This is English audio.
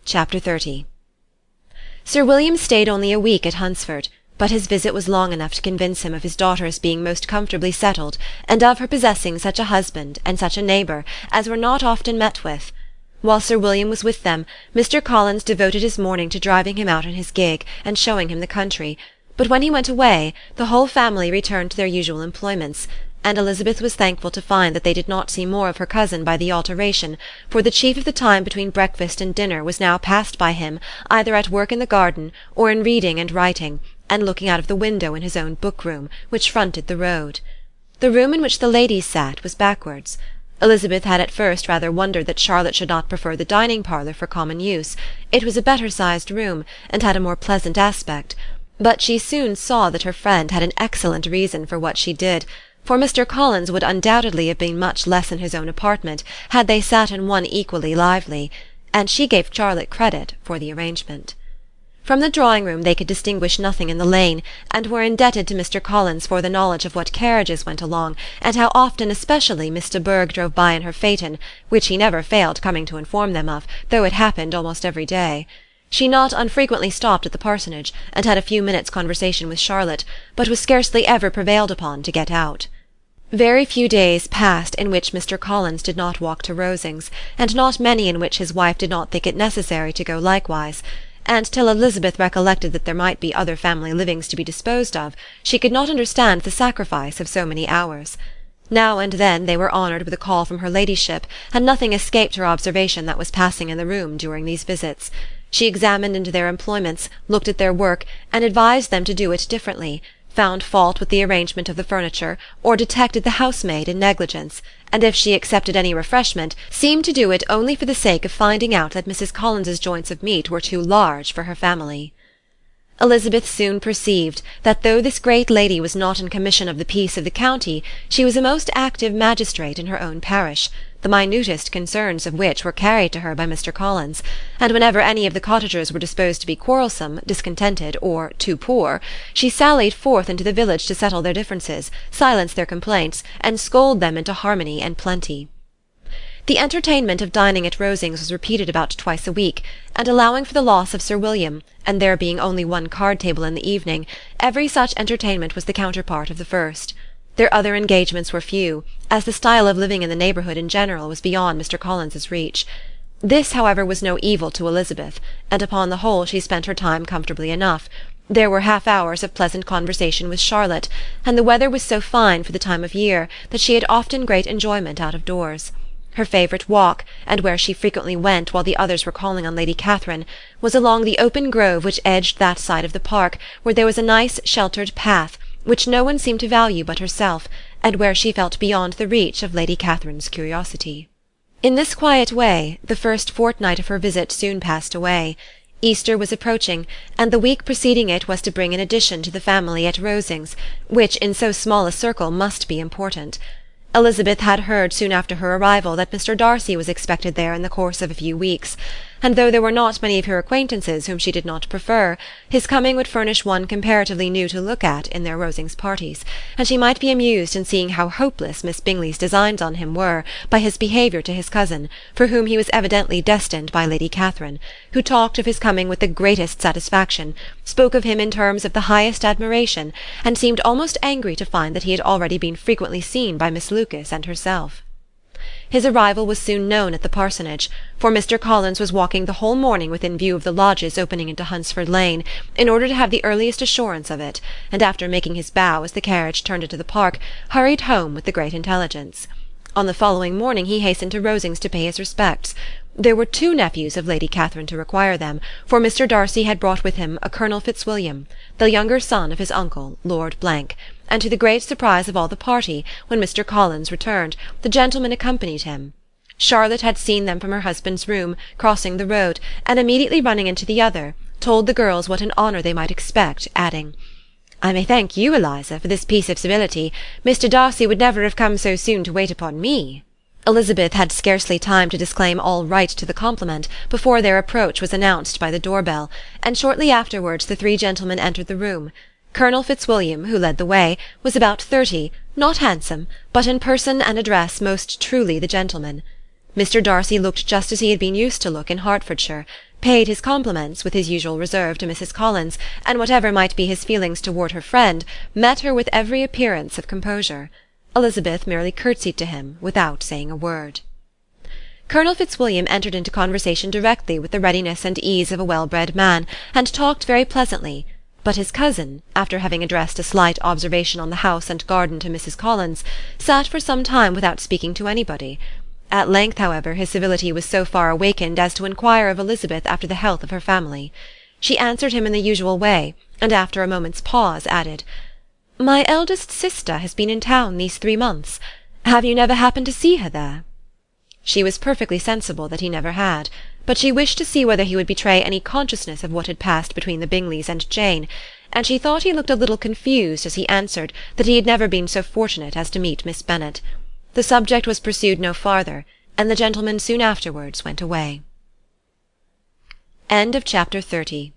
Chapter 30. Sir William stayed only a week at Hunsford, but his visit was long enough to convince him of his daughter's being most comfortably settled, and of her possessing such a husband and such a neighbour as were not often met with. While Sir William was with them, Mr. Collins devoted his morning to driving him out in his gig and showing him the country, but when he went away the whole family returned to their usual employments, and Elizabeth was thankful to find that they did not see more of her cousin by the alteration, for the chief of the time between breakfast and dinner was now passed by him either at work in the garden or in reading and writing, and looking out of the window in his own book-room, which fronted the road. The room in which the ladies sat was backwards. Elizabeth had at first rather wondered that Charlotte should not prefer the dining-parlour for common use. It was a better-sized room, and had a more pleasant aspect, but she soon saw that her friend had an excellent reason for what she did, for Mr. Collins would undoubtedly have been much less in his own apartment had they sat in one equally lively, and she gave Charlotte credit for the arrangement. From the drawing-room they could distinguish nothing in the lane, and were indebted to Mr. Collins for the knowledge of what carriages went along, and how often especially Miss de Bourgh drove by in her phaeton, which he never failed coming to inform them of, though it happened almost every day. She not unfrequently stopped at the parsonage, and had a few minutes' conversation with Charlotte, but was scarcely ever prevailed upon to get out. Very few days passed in which Mr. Collins did not walk to Rosings, and not many in which his wife did not think it necessary to go likewise, and till Elizabeth recollected that there might be other family livings to be disposed of, she could not understand the sacrifice of so many hours. Now and then they were honoured with a call from her ladyship, and nothing escaped her observation that was passing in the room during these visits. She examined into their employments, looked at their work, and advised them to do it differently, found fault with the arrangement of the furniture, or detected the housemaid in negligence, and if she accepted any refreshment, seemed to do it only for the sake of finding out that Mrs. Collins's joints of meat were too large for her family. Elizabeth soon perceived that though this great lady was not in commission of the peace of the county, she was a most active magistrate in her own parish, the minutest concerns of which were carried to her by Mr. Collins, and whenever any of the cottagers were disposed to be quarrelsome, discontented, or too poor, she sallied forth into the village to settle their differences, silence their complaints, and scold them into harmony and plenty. The entertainment of dining at Rosings was repeated about twice a week, and allowing for the loss of Sir William, and there being only one card-table in the evening, every such entertainment was the counterpart of the first. Their other engagements were few, as the style of living in the neighbourhood in general was beyond Mr. Collins's reach. This, however, was no evil to Elizabeth, and upon the whole she spent her time comfortably enough. There were half-hours of pleasant conversation with Charlotte, and the weather was so fine for the time of year that she had often great enjoyment out of doors. Her favourite walk, and where she frequently went while the others were calling on Lady Catherine, was along the open grove which edged that side of the park, where there was a nice sheltered path, which no one seemed to value but herself, and where she felt beyond the reach of Lady Catherine's curiosity. In this quiet way the first fortnight of her visit soon passed away. Easter was approaching, and the week preceding it was to bring an addition to the family at Rosings, which in so small a circle must be important. Elizabeth had heard soon after her arrival that Mr. Darcy was expected there in the course of a few weeks, and though there were not many of her acquaintances whom she did not prefer, his coming would furnish one comparatively new to look at in their Rosings parties, and she might be amused in seeing how hopeless Miss Bingley's designs on him were by his behaviour to his cousin, for whom he was evidently destined by Lady Catherine, who talked of his coming with the greatest satisfaction, spoke of him in terms of the highest admiration, and seemed almost angry to find that he had already been frequently seen by Miss Lucas and herself. His arrival was soon known at the parsonage, for Mr. Collins was walking the whole morning within view of the lodges opening into Hunsford Lane, in order to have the earliest assurance of it, and after making his bow as the carriage turned into the park, hurried home with the great intelligence. On the following morning he hastened to Rosings to pay his respects. There were 2 nephews of Lady Catherine to require them, for Mr. Darcy had brought with him a Colonel Fitzwilliam, the younger son of his uncle, Lord Blank, and to the great surprise of all the party, when Mr. Collins returned, the gentlemen accompanied him. Charlotte had seen them from her husband's room, crossing the road, and immediately running into the other, told the girls what an honour they might expect, adding, "I may thank you, Eliza, for this piece of civility. Mr. Darcy would never have come so soon to wait upon me." Elizabeth had scarcely time to disclaim all right to the compliment before their approach was announced by the door-bell, and shortly afterwards the 3 gentlemen entered the room. Colonel Fitzwilliam, who led the way, was about 30, not handsome, but in person and address most truly the gentleman. Mr. Darcy looked just as he had been used to look in Hertfordshire, paid his compliments with his usual reserve to Mrs. Collins, and whatever might be his feelings toward her friend, met her with every appearance of composure. Elizabeth merely curtsied to him without saying a word. Colonel Fitzwilliam entered into conversation directly with the readiness and ease of a well-bred man, and talked very pleasantly, but his cousin, after having addressed a slight observation on the house and garden to Mrs. Collins, sat for some time without speaking to anybody. At length, however, his civility was so far awakened as to inquire of Elizabeth after the health of her family. She answered him in the usual way, and after a moment's pause added, "My eldest sister has been in town these 3 months. Have you never happened to see her there?" She was perfectly sensible that he never had, but she wished to see whether he would betray any consciousness of what had passed between the Bingleys and Jane, and she thought he looked a little confused as he answered that he had never been so fortunate as to meet Miss Bennet. The subject was pursued no farther, and the gentleman soon afterwards went away. Chapter 30.